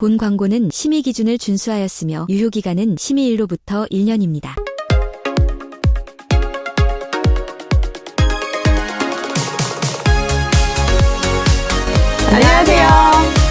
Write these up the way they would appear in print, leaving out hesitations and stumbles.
본 광고는 심의 기준을 준수하였으며 유효기간은 심의일로부터 1년입니다. 안녕하세요.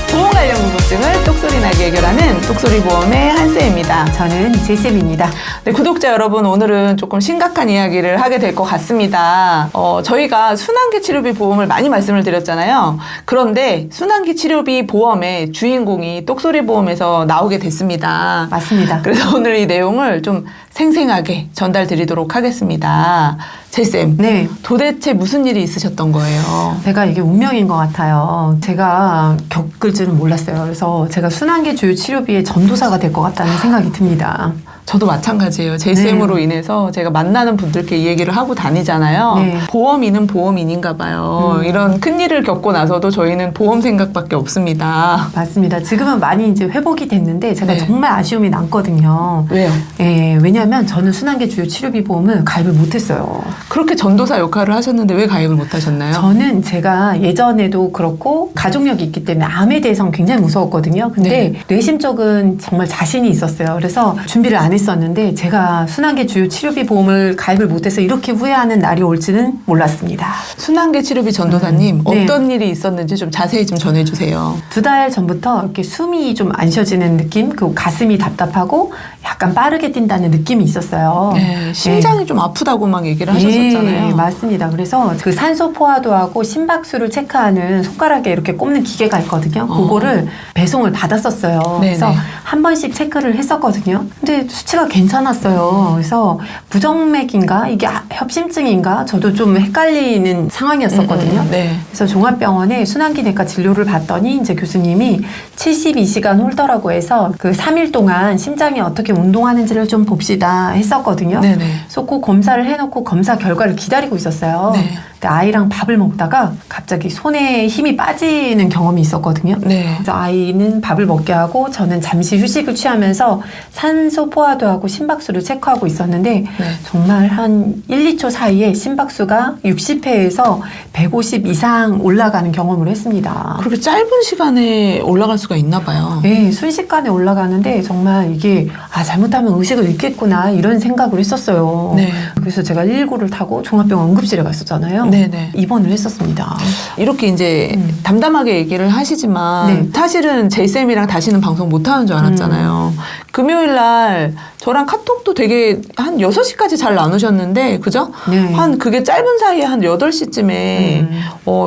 보험 관련 궁금증을 똑소리나게 해결하는 똑소리보험의 한쌤입니다. 저는 제쌤입니다. 네, 구독자 여러분, 오늘은 조금 심각한 이야기를 하게 될 것 같습니다. 저희가 순환기 치료비 보험을 많이 말씀을 드렸잖아요. 그런데 순환기 치료비 보험의 주인공이 똑소리보험에서 나오게 됐습니다. 맞습니다. 그래서 오늘 이 내용을 좀 생생하게 전달 드리도록 하겠습니다. 제쌤, 네. 도대체 무슨 일이 있으셨던 거예요? 제가 이게 운명인 것 같아요. 제가 겪을 줄은 몰랐어요. 그래서 제가 순환기 주요 치료비의 전도사가 될 것 같다는 생각이 듭니다. 저도 마찬가지예요. JCM으로 인해서 제가 만나는 분들께 이 얘기를 하고 다니잖아요. 네. 보험인은 보험인인가 봐요. 이런 큰일을 겪고 나서도 저희는 보험 생각밖에 없습니다. 맞습니다. 지금은 많이 이제 회복이 됐는데 제가 네. 정말 아쉬움이 남거든요. 왜요? 예, 왜냐하면 저는 순환기 주요 치료비 보험을 가입을 못했어요. 그렇게 전도사 역할을 하셨는데 왜 가입을 못 하셨나요? 저는 제가 예전에도 그렇고 가족력이 있기 때문에 암에 대해서는 굉장히 무서웠거든요. 근데 뇌심 쪽은 정말 자신이 있었어요. 그래서 준비를 안 했었는데 제가 순환기 주요 치료비 보험을 가입을 못해서 이렇게 후회하는 날이 올지는 몰랐습니다. 순환계 치료비 전도사님, 네. 어떤 일이 있었는지 좀 자세히 좀 전해주세요. 2달 전부터 이렇게 숨이 좀 안 쉬어지는 느낌, 그리고 가슴이 답답하고 약간 빠르게 뛴다는 느낌이 있었어요. 네, 심장이 좀 아프다고 막 얘기를 하셨었잖아요. 네, 맞습니다. 그래서 그 산소 포화도하고 심박수를 체크하는 손가락에 이렇게 꼽는 기계가 있거든요. 그거를 배송을 받았었어요. 네네. 그래서 한 번씩 체크를 했었거든요. 근데 수치가 괜찮았어요. 그래서 부정맥인가 이게 협심증인가 저도 좀 헷갈리는 상황이었었거든요. 네. 그래서 종합병원에 순환기내과 진료를 받더니 이제 교수님이 72시간 홀더라고 해서 그 3일 동안 심장이 어떻게 운동하는지를 좀 봅시다 했었거든요. 네네. 그래서 그 검사를 해놓고 검사 결과를 기다리고 있었어요. 네. 근데 아이랑 밥을 먹다가 갑자기 손에 힘이 빠지는 경험이 있었거든요. 네. 그래서 아이는 밥을 먹게 하고 저는 잠시 휴식을 취하면서 산소 포화도하고 심박수를 체크하고 있었는데 정말 한 1, 2초 사이에 심박수가 60회에서 150 이상 올라가는 경험을 했습니다. 그렇게 짧은 시간에 올라갈 수가 있나 봐요. 네, 순식간에 올라가는데 정말 이게 잘못하면 의식을 잃겠구나 이런 생각을 했었어요. 네. 그래서 제가 119를 타고 종합병원 응급실에 갔었잖아요. 네네. 입원을 했었습니다. 이렇게 이제 담담하게 얘기를 하시지만 네. 사실은 제이쌤이랑 다시는 방송 못하는 줄 알았잖아요. 금요일 날 저랑 카톡도 되게 한 6시까지 잘 나누셨는데 그죠? 네. 한 그게 짧은 사이에 한 8시쯤에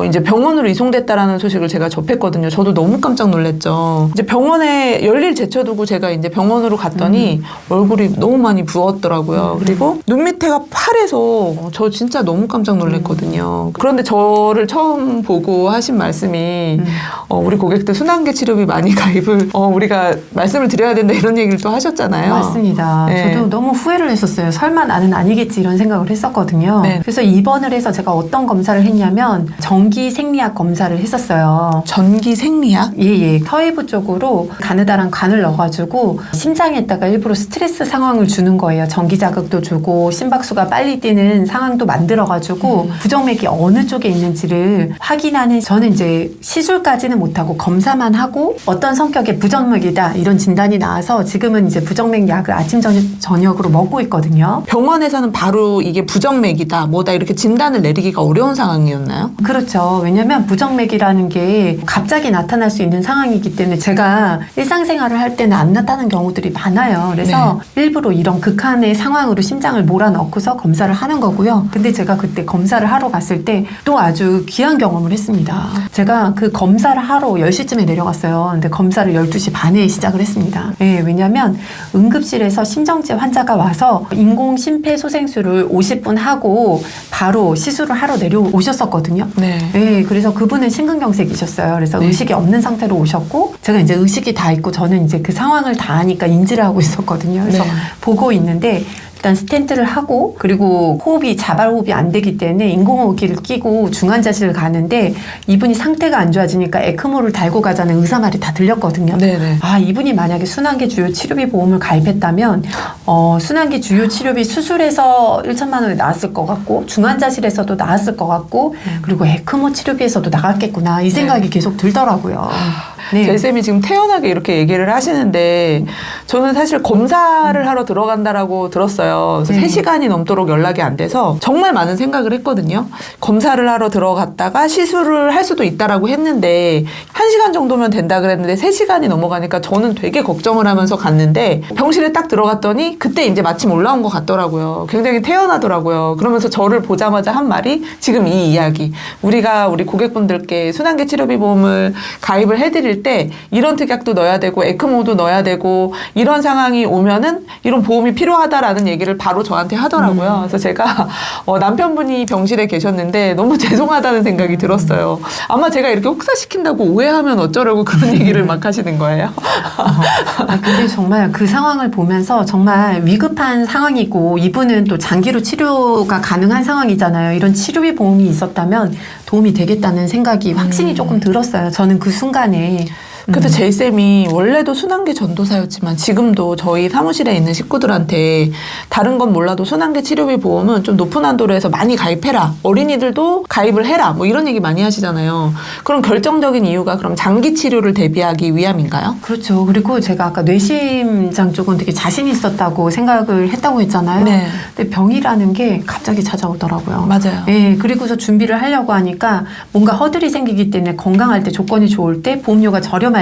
이제 병원으로 이송됐다라는 소식을 제가 접했거든요. 저도 너무 깜짝 놀랐죠. 이제 병원에 열일 제쳐두고 제가 이제 병원으로 갔더니 얼굴이 너무 많이 부었더라고요. 그리고 눈 밑에가 파래서 저 진짜 너무 깜짝 놀랐거든요. 그런데 저를 처음 보고 하신 말씀이 우리 고객들 순환계 치료비 많이 가입을 우리가 말씀을 드려야 된다 이런 얘기를 또 하셨잖아요. 맞습니다. 네. 저도 너무 후회를 했었어요. 설마 나는 아니겠지 이런 생각을 했었거든요. 네. 그래서 입원을 해서 제가 어떤 검사를 했냐면 전기 생리학 검사를 했었어요. 전기 생리학? 예. 서해부 쪽으로 가느다란 관을 넣어가지고 심장에다가 일부러 스트레스 상황을 주는 거예요. 전기 자극도 주고 심박수가 빨리 뛰는 상황도 만들어가지고 부정맥이 어느 쪽에 있는지를 확인하는, 저는 이제 시술까지는 못하고 검사만 하고 어떤 성격의 부정맥이다 이런 진단이 나와서 지금은 이제 부정맥 약을 아침 저녁으로 먹고 있거든요. 병원에서는 바로 이게 부정맥이다 뭐다 이렇게 진단을 내리기가 어려운 상황이었나요? 그렇죠. 왜냐면 부정맥이라는 게 갑자기 나타날 수 있는 상황이기 때문에 제가 일상생활을 할 때는 안 나타나는 경우들이 많아요. 그래서 일부러 이런 극한의 상황으로 심장을 몰아넣고서 검사를 하는 거고요. 근데 제가 그때 검사를 하러 갔을 때 또 아주 귀한 경험을 했습니다. 제가 그 검사를 하러 10시쯤에 내려갔어요. 근데 검사를 12시 반에 시작을 했습니다. 네, 왜냐면 응급실에서 심정지 환자가 와서 인공 심폐소생술을 50분 하고 바로 시술을 하러 내려오셨었거든요. 네, 그래서 그분은 심근경색이셨어요. 그래서 의식이 없는 상태로 오셨고 제가 이제 의식이 다 있고 저는 이제 그 상황을 다 아니까 인지를 하고 있었거든요. 그래서 보고 있는데 일단 스텐트를 하고 그리고 호흡이 자발호흡이 안 되기 때문에 인공호흡기를 끼고 중환자실을 가는데 이분이 상태가 안 좋아지니까 에크모를 달고 가자는 의사 말이 다 들렸거든요. 이분이 만약에 순환기 주요 치료비 보험을 가입했다면 순환기 주요 치료비 수술에서 1천만 원이 나왔을 것 같고 중환자실에서도 나왔을 것 같고 그리고 에크모 치료비에서도 나갔겠구나 이 생각이 계속 들더라고요. 네. 제이쌤이 지금 태연하게 이렇게 얘기를 하시는데 저는 사실 검사를 하러 들어간다라고 들었어요. 그래서 네. 3시간이 넘도록 연락이 안 돼서 정말 많은 생각을 했거든요. 검사를 하러 들어갔다가 시술을 할 수도 있다라고 했는데 1시간 정도면 된다 그랬는데 3시간이 넘어가니까 저는 되게 걱정을 하면서 갔는데 병실에 딱 들어갔더니 그때 이제 마침 올라온 것 같더라고요. 굉장히 태연하더라고요. 그러면서 저를 보자마자 한 말이 지금 이 이야기. 우리가 우리 고객분들께 순환계 치료비 보험을 가입을 해드릴 때 이런 특약도 넣어야 되고 에크모도 넣어야 되고 이런 상황이 오면은 이런 보험이 필요하다라는 얘기를 바로 저한테 하더라고요. 그래서 제가 남편분이 병실에 계셨는데 너무 죄송하다는 생각이 들었어요. 아마 제가 이렇게 혹사시킨다고 오해하면 어쩌려고 그런 얘기를 막 하시는 거예요. 근데 정말 그 상황을 보면서 정말 위급한 상황이고 이분은 또 장기로 치료가 가능한 상황이잖아요. 이런 치료비 보험이 있었다면 도움이 되겠다는 생각이 확신이 조금 들었어요. 저는 그 순간에. 그때 제이쌤이 원래도 순환계 전도사였지만 지금도 저희 사무실에 있는 식구들한테 다른 건 몰라도 순환계 치료비 보험은 좀 높은 한도로 해서 많이 가입해라. 어린이들도 가입을 해라. 뭐 이런 얘기 많이 하시잖아요. 그럼 결정적인 이유가 그럼 장기 치료를 대비하기 위함인가요? 그렇죠. 그리고 제가 아까 뇌심장 쪽은 되게 자신 있었다고 생각을 했다고 했잖아요. 네. 근데 병이라는 게 갑자기 찾아오더라고요. 맞아요. 예, 그리고서 준비를 하려고 하니까 뭔가 허들이 생기기 때문에 건강할 때 조건이 좋을 때 보험료가 저렴할 때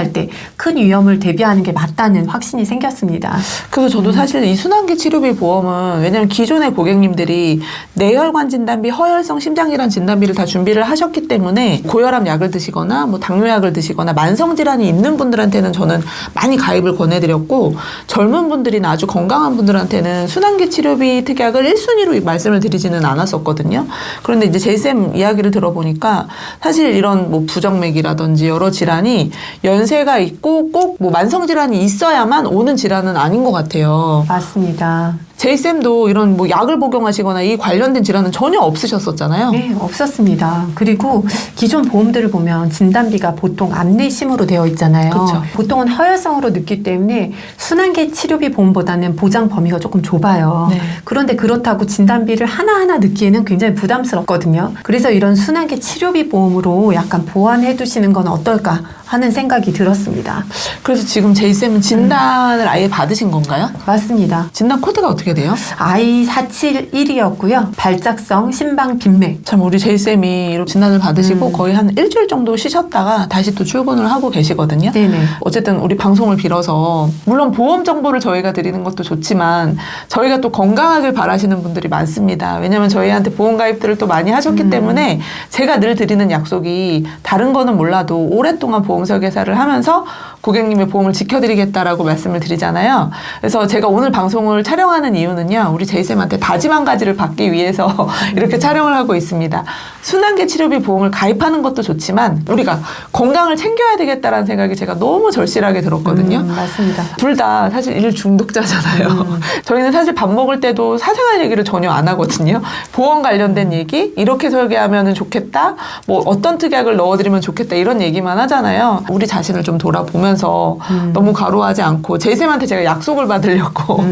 큰 위험을 대비하는 게 맞다는 확신이 생겼습니다. 그래서 저도 사실 이 순환기 치료비 보험은 왜냐면 기존의 고객님들이 뇌혈관 진단비, 허혈성 심장질환 진단비를 다 준비를 하셨기 때문에 고혈압 약을 드시거나 뭐 당뇨약을 드시거나 만성 질환이 있는 분들한테는 저는 많이 가입을 권해드렸고 젊은 분들이나 아주 건강한 분들한테는 순환기 치료비 특약을 1순위로 말씀을 드리지는 않았었거든요. 그런데 이제 제이쌤 이야기를 들어보니까 사실 이런 뭐 부정맥이라든지 여러 질환이 연세가 있고 꼭 뭐 만성 질환이 있어야만 오는 질환은 아닌 것 같아요. 맞습니다. 제이쌤도 이런 뭐 약을 복용하시거나 이 관련된 질환은 전혀 없으셨었잖아요. 네, 없었습니다. 그리고 기존 보험들을 보면 진단비가 보통 안내심으로 되어 있잖아요. 그쵸. 보통은 허혈성으로 넣기 때문에 순환계 치료비 보험보다는 보장 범위가 조금 좁아요. 네. 그런데 그렇다고 진단비를 하나하나 넣기에는 굉장히 부담스럽거든요. 그래서 이런 순환계 치료비 보험으로 약간 보완해 두시는 건 어떨까 하는 생각이 들었습니다. 그래서 지금 제이쌤은 진단을 아예 받으신 건가요? 맞습니다. 진단 코드가 어떻게 돼요? I471이었고요. 발작성 심방 빈맥. 참 우리 제이쌤이 이렇게 진단을 받으시고 거의 한 일주일 정도 쉬셨다가 다시 또 출근을 하고 계시거든요. 네네. 어쨌든 우리 방송을 빌어서 물론 보험 정보를 저희가 드리는 것도 좋지만 저희가 또 건강하길 바라시는 분들이 많습니다. 왜냐하면 저희한테 보험 가입들을 또 많이 하셨기 때문에 제가 늘 드리는 약속이 다른 거는 몰라도 오랫동안 보험 설계사를 하면서 고객님의 보험을 지켜드리겠다라고 말씀을 드리잖아요. 그래서 제가 오늘 방송을 촬영하는 이유는요. 우리 제이쌤한테 다짐 한 가지를 받기 위해서 이렇게 촬영을 하고 있습니다. 순환계 치료비 보험을 가입하는 것도 좋지만 우리가 건강을 챙겨야 되겠다라는 생각이 제가 너무 절실하게 들었거든요. 맞습니다. 둘 다 사실 일 중독자잖아요. 저희는 사실 밥 먹을 때도 사생활 얘기를 전혀 안 하거든요. 보험 관련된 얘기, 이렇게 설계하면 좋겠다, 뭐 어떤 특약을 넣어드리면 좋겠다 이런 얘기만 하잖아요. 우리 자신을 좀 돌아보면서 너무 과로하지 않고 제이쌤한테 제가 약속을 받으려고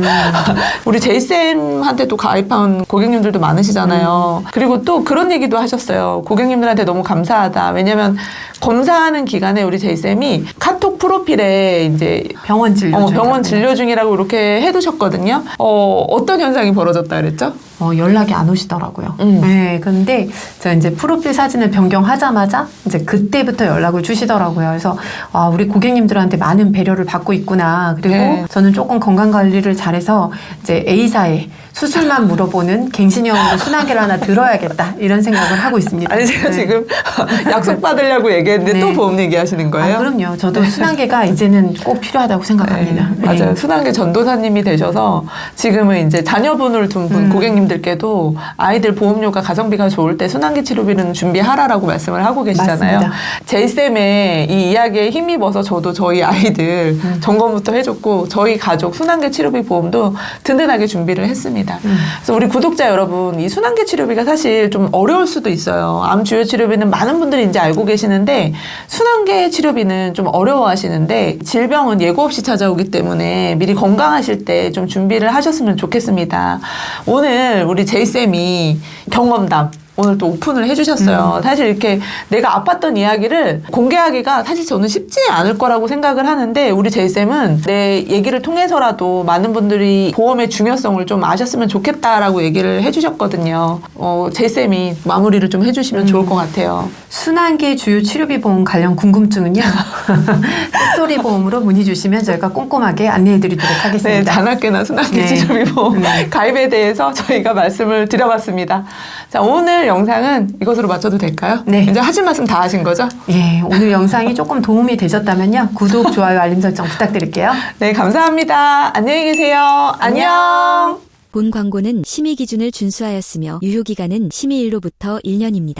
우리 제이쌤한테 또 가입한 고객님들도 많으시잖아요. 그리고 또 그런 얘기도 하셨어요. 고객님들한테 너무 감사하다. 왜냐면 검사하는 기간에 우리 제이쌤이 카톡 프로필에 이제 병원 진료 중. 병원 진료 중이라고 이렇게 해두셨거든요. 어떤 현상이 벌어졌다 그랬죠? 연락이 안 오시더라고요. 네, 근데 저 이제 프로필 사진을 변경하자마자 이제 그때부터 연락을 주시더라고요. 그래서 우리 고객님들한테 많은 배려를 받고 있구나. 그리고 네. 저는 조금 건강 관리를 잘해서 이제 A사에 수술만 물어보는 갱신형으로 순환계를 하나 들어야겠다 이런 생각을 하고 있습니다. 아니 제가 네. 지금 약속 받으려고 얘기했는데 네. 또 보험 얘기하시는 거예요? 그럼요. 저도 순환계가 이제는 꼭 필요하다고 생각합니다. 네, 맞아요. 순환계 전도사님이 되셔서 지금은 이제 자녀분을 둔 분, 고객님들께도 아이들 보험료가 가성비가 좋을 때 순환계 치료비는 준비하라라고 말씀을 하고 계시잖아요. 맞습니다. 제이쌤의 이 이야기에 힘입어서 저도 저희 아이들 점검부터 해줬고 저희 가족 순환계 치료비 보험도 든든하게 준비를 했습니다. 그래서 우리 구독자 여러분, 이 순환계 치료비가 사실 좀 어려울 수도 있어요. 암 주요 치료비는 많은 분들이 이제 알고 계시는데 순환계 치료비는 좀 어려워하시는데 질병은 예고 없이 찾아오기 때문에 미리 건강하실 때 좀 준비를 하셨으면 좋겠습니다. 오늘 우리 제이쌤이 경험담 오늘 또 오픈을 해주셨어요. 사실 이렇게 내가 아팠던 이야기를 공개하기가 사실 저는 쉽지 않을 거라고 생각을 하는데 우리 제이쌤은 내 얘기를 통해서라도 많은 분들이 보험의 중요성을 좀 아셨으면 좋겠다라고 얘기를 해주셨거든요. 제이쌤이 마무리를 좀 해주시면 좋을 것 같아요. 순환기 주요 치료비 보험 관련 궁금증은요. 쏘리 보험으로 문의 주시면 저희가 꼼꼼하게 안내해드리도록 네, 하겠습니다. 잔악계나 순환기 네. 치료비 보험 가입에 대해서 저희가 말씀을 드려봤습니다. 자, 오늘 영상은 이것으로 마쳐도 될까요? 네. 이제 하신 말씀 다 하신 거죠? 예, 오늘 영상이 조금 도움이 되셨다면요. 구독, 좋아요, 알림 설정 부탁드릴게요. 네, 감사합니다. 안녕히 계세요. 안녕. 본 광고는 심의 기준을 준수하였으며 유효기간은 심의일로부터 1년입니다.